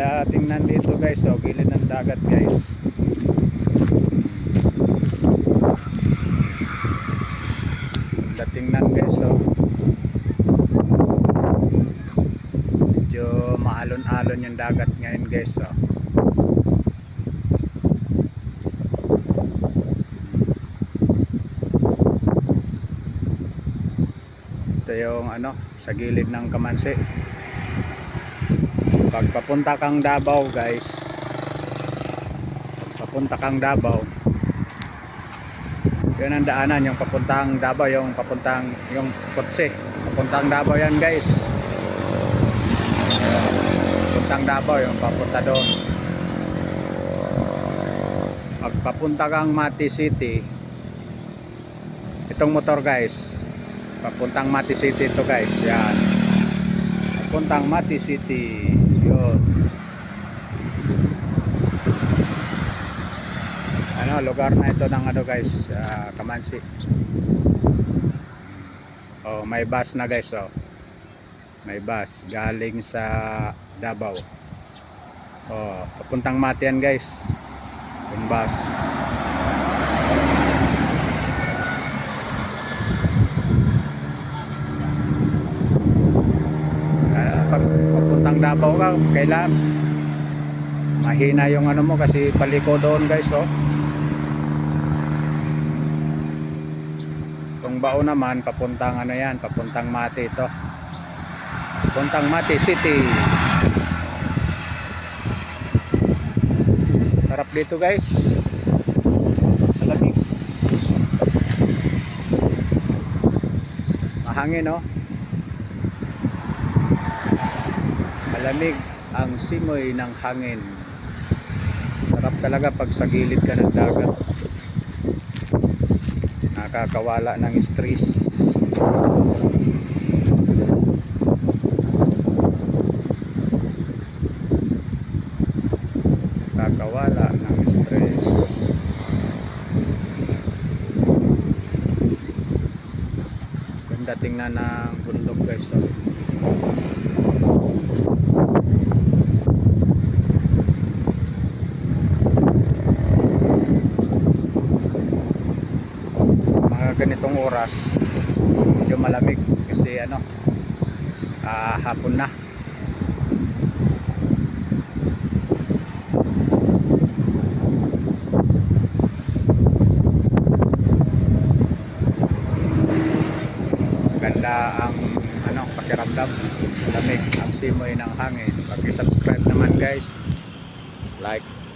Ganda tingnan dito guys, oh, gilid ng dagat guys. Ganda tingnan guys, oh. Medyo maalon-alon yung dagat ngayon guys, oh. Ito yung ano, sa gilid ng Kamansi. Pag papunta kang Davao guys, papunta kang Davao, yun ang daanan, yung papuntang Davao, yung papuntang yung kotse, papuntang Davao yan guys. Papuntang Davao, yung papunta doon. Pag papunta kang Mati City, itong motor guys, papuntang Mati City ito guys, yan. Papuntang Mati City, yun. Ano, lugar na ito ng ano guys, Kamansi. Oh, may bus na guys, oh. May bus galing sa Davao. Oh, papuntang Mati yan guys. Yung bus. Pag papuntang Davao ka, kailan mahina yung ano mo kasi paliko doon guys, oh. Itong bao naman papuntang ano yan, papuntang Mati ito. Papuntang Mati City. Sarap dito guys. Malamig. Mahangin, oh. Malamig ang simoy ng hangin. Sarap talaga pag sa gilid ka ng dagat. Nakakawala ng stress. Nakakawala ng stress. Ganda tingnan ng bundok guys, oh. Ganitong oras medyo malamig kasi ano, hapon na. Ganda ang ano, pakiramdam, malamig ang simoy ng hangin. Pag-subscribe naman guys, like,